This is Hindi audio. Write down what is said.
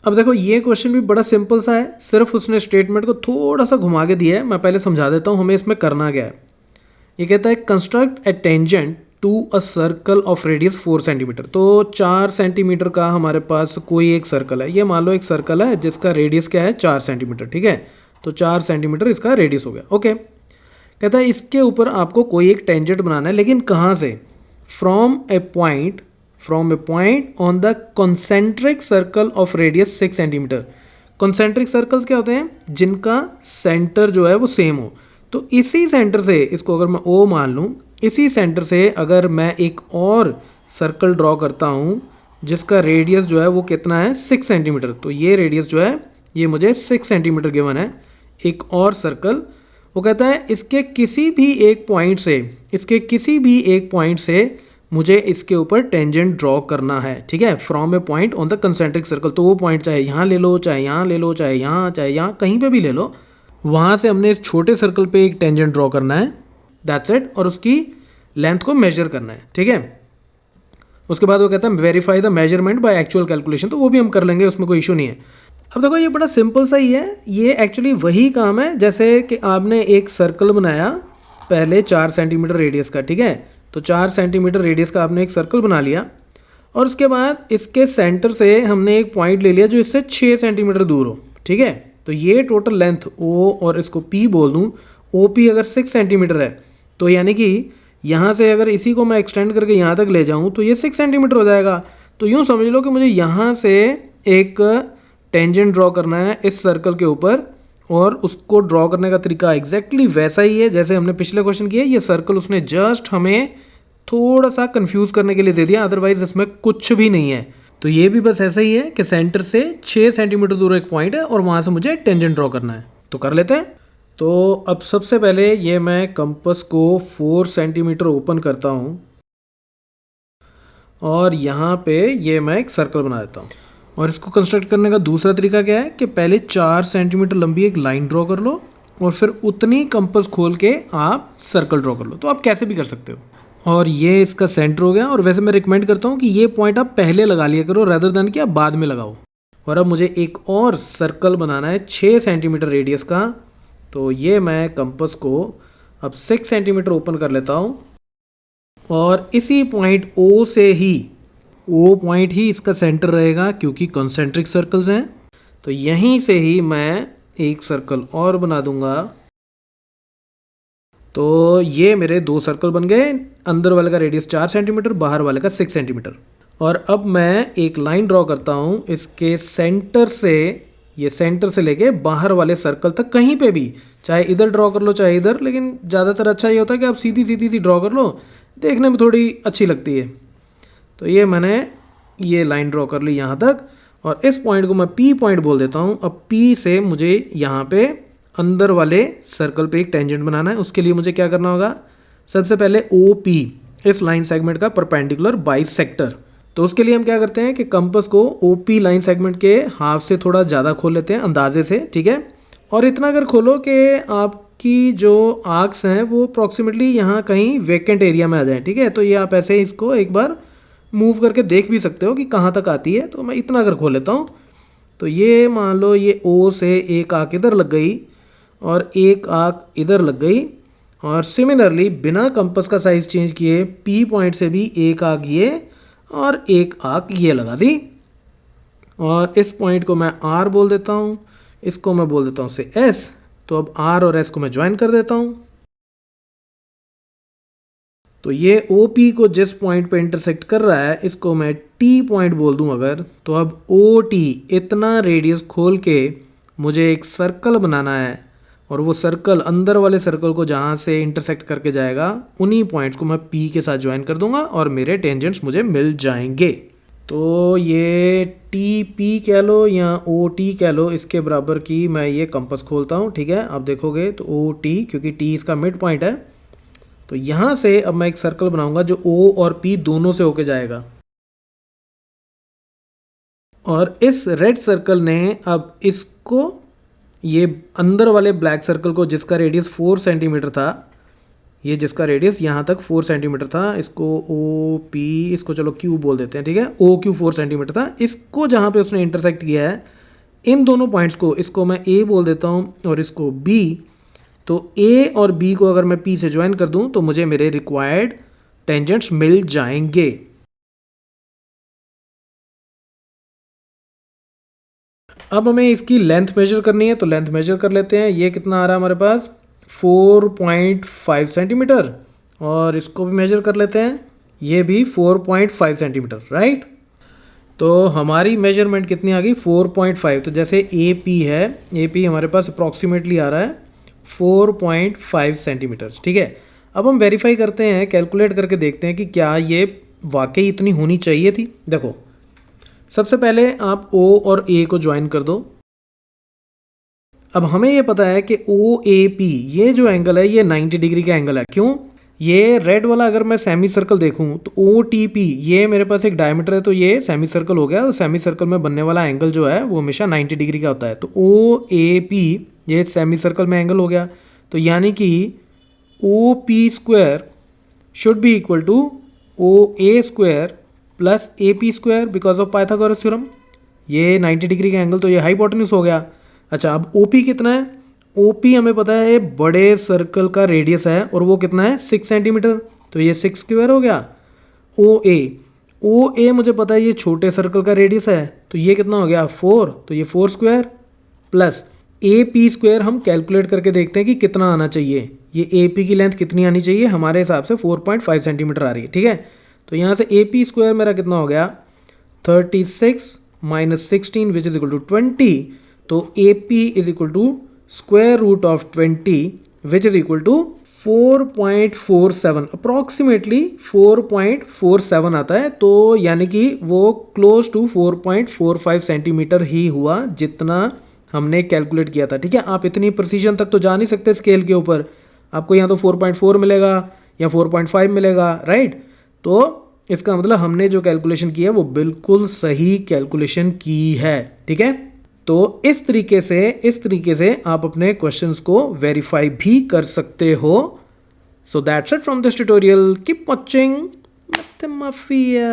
अब देखो ये क्वेश्चन भी बड़ा सिंपल सा है, सिर्फ उसने स्टेटमेंट को थोड़ा सा घुमा के दिया है। मैं पहले समझा देता हूँ हमें इसमें करना क्या है। ये कहता है construct a tangent to a circle of radius 4 centimetre. तो 4 सेंटीमीटर का हमारे पास कोई एक सर्कल है, ये मान लो एक सर्कल है जिसका रेडियस क्या है 4 सेंटीमीटर, ठीक है। तो 4 सेंटीमीटर इसका रेडियस हो गया, ओके। कहता है इसके ऊपर आपको कोई एक टेंजेंट बनाना है, लेकिन कहाँ से? From A point on the concentric circle of radius 6 centimetre. Concentric circles क्या होते हैं? जिनका सेंटर जो है वो सेम हो। तो इसी सेंटर से, इसको अगर मैं ओ मान लूँ, इसी सेंटर से अगर मैं एक और सर्कल ड्रॉ करता हूँ जिसका रेडियस जो है वो कितना है 6 सेंटीमीटर। तो ये रेडियस जो है ये मुझे 6 सेंटीमीटर गिवन है, एक और सर्कल। वो कहता है इसके किसी भी एक पॉइंट से मुझे इसके ऊपर टेंजेंट ड्रॉ करना है, ठीक है। From A point on the concentric circle. तो वो पॉइंट चाहे यहाँ ले लो, चाहे यहाँ ले लो, चाहे यहाँ कहीं पे भी ले लो, वहाँ से हमने इस छोटे सर्कल पे एक टेंजेंट ड्रॉ करना है, दैट्स इट। और उसकी लेंथ को मेजर करना है, ठीक है। उसके बाद वो कहता है verify the measurement by actual calculation. तो वो भी हम कर लेंगे, उसमें कोई इशू नहीं है। अब देखो ये बड़ा सिंपल सा ही है, ये एक्चुअली वही काम है जैसे कि आपने एक सर्कल बनाया पहले 4 सेंटीमीटर रेडियस का, ठीक है। तो 4 सेंटीमीटर रेडियस का आपने एक सर्कल बना लिया और उसके बाद इसके सेंटर से हमने एक पॉइंट ले लिया जो इससे 6 सेंटीमीटर दूर हो, ठीक है। तो ये टोटल लेंथ ओ और इसको पी बोल दूँ, ओ पी अगर 6 सेंटीमीटर है तो यानी कि यहाँ से अगर इसी को मैं एक्सटेंड करके यहाँ तक ले जाऊँ तो ये 6 सेंटीमीटर हो जाएगा। तो यूँ समझ लो कि मुझे यहाँ से एक टेंजेंट ड्रॉ करना है इस सर्कल के ऊपर, और उसको ड्रॉ करने का तरीका एग्जैक्टली वैसा ही है जैसे हमने पिछले क्वेश्चन किया। ये सर्कल उसने जस्ट हमें थोड़ा सा कंफ्यूज करने के लिए दे दिया, अदरवाइज इसमें कुछ भी नहीं है। तो ये भी बस ऐसा ही है कि सेंटर से 6 सेंटीमीटर दूर एक पॉइंट है और वहाँ से मुझे टेंजेंट ड्रॉ करना है। तो कर लेते हैं। तो अब सबसे पहले ये मैं कंपास को 4 सेंटीमीटर ओपन करता हूँ और यहाँ पे ये मैं एक सर्कल बना देता हूँ। और इसको कंस्ट्रक्ट करने का दूसरा तरीका क्या है कि पहले 4 सेंटीमीटर लंबी एक लाइन ड्रॉ कर लो और फिर उतनी कंपास खोल के आप सर्कल ड्रॉ कर लो। तो आप कैसे भी कर सकते हो। और ये इसका सेंटर हो गया। और वैसे मैं रिकमेंड करता हूँ कि ये पॉइंट आप पहले लगा लिया करो रेदर देन कि आप बाद में लगाओ। और अब मुझे एक और सर्कल बनाना है 6 सेंटीमीटर रेडियस का। तो ये मैं कंपास को अब 6 सेंटीमीटर ओपन कर लेता हूँ और इसी पॉइंट ओ से ही, ओ पॉइंट ही इसका सेंटर रहेगा क्योंकि कॉन्सेंट्रिक सर्कल्स हैं। तो यहीं से ही मैं एक सर्कल और बना दूंगा। तो ये मेरे 2 सर्कल बन गए, अंदर वाले का रेडियस 4 सेंटीमीटर, बाहर वाले का 6 सेंटीमीटर। और अब मैं एक लाइन ड्रॉ करता हूँ इसके सेंटर से, ये सेंटर से लेके बाहर वाले सर्कल तक, कहीं पे भी, चाहे इधर ड्रॉ कर लो चाहे इधर, लेकिन ज़्यादातर अच्छा ये होता है कि आप सीधी सीधी सी ड्रॉ कर लो, देखने में थोड़ी अच्छी लगती है। तो ये मैंने ये लाइन ड्रॉ कर ली यहाँ तक और इस पॉइंट को मैं पी पॉइंट बोल देता हूँ। अब पी से मुझे यहाँ पे अंदर वाले सर्कल पे एक टेंजेंट बनाना है। उसके लिए मुझे क्या करना होगा? सबसे पहले ओ पी, इस लाइन सेगमेंट का परपेंडिकुलर बाइसेक्टर। तो उसके लिए हम क्या करते हैं कि कंपास को ओ पी लाइन सेगमेंट के हाफ से थोड़ा ज़्यादा खोल लेते हैं अंदाजे से, ठीक है। और इतना अगर खोलो कि आपकी जो आर्क्स हैं वो अप्रॉक्सीमेटली यहाँ कहीं वेकेंट एरिया में आ जाए, ठीक है। तो ये आप ऐसे इसको एक बार मूव करके देख भी सकते हो कि कहाँ तक आती है। तो मैं इतना अगर खोल लेता हूँ तो ये मान लो ये ओ से एक आर्क इधर लग गई और एक आर्क इधर लग गई। और सिमिलरली बिना कंपास का साइज़ चेंज किए पी पॉइंट से भी एक आर्क ये और एक आर्क ये लगा दी। और इस पॉइंट को मैं आर बोल देता हूँ, इसको मैं बोल देता हूँ से एस। तो अब आर और एस को मैं ज्वाइन कर देता हूँ। तो ये ओ पी को जिस पॉइंट पे इंटरसेक्ट कर रहा है इसको मैं टी पॉइंट बोल दूं अगर, तो अब ओ टी इतना रेडियस खोल के मुझे एक सर्कल बनाना है और वो सर्कल अंदर वाले सर्कल को जहाँ से इंटरसेक्ट करके जाएगा उन्हीं पॉइंट्स को मैं पी के साथ ज्वाइन कर दूंगा और मेरे टेंजेंट्स मुझे मिल जाएंगे। तो ये टी पी कह लो या ओ टी कह लो, इसके बराबर की मैं ये कंपास खोलता हूँ, ठीक है। आप देखोगे तो ओ टी, क्योंकि टी इसका मिड पॉइंट है, तो यहाँ से अब मैं एक सर्कल बनाऊंगा जो O और P दोनों से होके जाएगा। और इस रेड सर्कल ने अब इसको, ये अंदर वाले ब्लैक सर्कल को जिसका रेडियस 4 सेंटीमीटर था, ये जिसका रेडियस यहाँ तक 4 सेंटीमीटर था, इसको OP, इसको चलो Q बोल देते हैं, ठीक है। OQ 4 सेंटीमीटर था, इसको जहाँ पे उसने इंटरसेक्ट किया है इन दोनों पॉइंट्स को, इसको मैं ए बोल देता हूँ और इसको बी, तो ए और बी को अगर मैं पी से ज्वाइन कर दूँ तो मुझे मेरे रिक्वायर्ड टेंजेंट्स मिल जाएंगे। अब हमें इसकी लेंथ मेजर करनी है, तो लेंथ मेजर कर लेते हैं। ये कितना आ रहा है हमारे पास 4.5 सेंटीमीटर, और इसको भी मेजर कर लेते हैं, ये भी 4.5 सेंटीमीटर, राइट। तो हमारी मेजरमेंट कितनी आ गई 4.5। तो जैसे ए पी है, ए पी हमारे पास अप्रॉक्सीमेटली आ रहा है 4.5 सेंटीमीटर, ठीक है। अब हम वेरीफाई करते हैं, कैलकुलेट करके देखते हैं कि क्या ये वाकई इतनी होनी चाहिए थी। देखो, सबसे पहले आप O और A को ज्वाइन कर दो। अब हमें ये पता है कि OAP ये जो एंगल है ये 90 डिग्री का एंगल है। क्यों? ये रेड वाला अगर मैं सेमी सर्कल देखूं तो OTP ये मेरे पास एक डायमीटर है, तो ये सेमी सर्कल हो गया। तो सेमी सर्कल में बनने वाला एंगल जो है वो हमेशा 90 डिग्री का होता है। तो OAP ये सेमी सर्कल में एंगल हो गया। तो यानी कि OP square should be equal to OA square plus AP square because of Pythagoras theorem. ये 90 डिग्री का एंगल, तो ये हाइपोटेन्यूज हो गया। अच्छा, अब OP कितना है? OP हमें पता है ये बड़े सर्कल का रेडियस है और वो कितना है 6 सेंटीमीटर, तो ये 6 स्क्वायर हो गया। OA मुझे पता है ये छोटे सर्कल का रेडियस है, तो ये कितना हो गया 4, तो ये 4 स्क्वायर प्लस AP स्क्वायर। हम कैलकुलेट करके देखते हैं कि कितना आना चाहिए। ये AP की लेंथ कितनी आनी चाहिए? हमारे हिसाब से 4.5 सेंटीमीटर आ रही है, ठीक है। तो यहाँ से AP स्क्वायर मेरा कितना हो गया 36 minus 16 which is equal to 20। तो AP is equal to square root of 20 which is equal to 4.47, approximately 4.47 आता है। तो यानी कि वो क्लोज टू 4.45 सेंटीमीटर ही हुआ जितना हमने कैलकुलेट किया था, ठीक है। आप इतनी प्रिसीजन तक तो जा नहीं सकते स्केल के ऊपर, आपको यहाँ तो 4.4 मिलेगा या 4.5 मिलेगा, राइट। तो इसका मतलब हमने जो कैलकुलेशन की है वो बिल्कुल सही कैलकुलेशन की है, ठीक है। तो इस तरीके से आप अपने क्वेश्चंस को वेरीफाई भी कर सकते हो। So that's it from this tutorial, keep watching मैथमाफिया।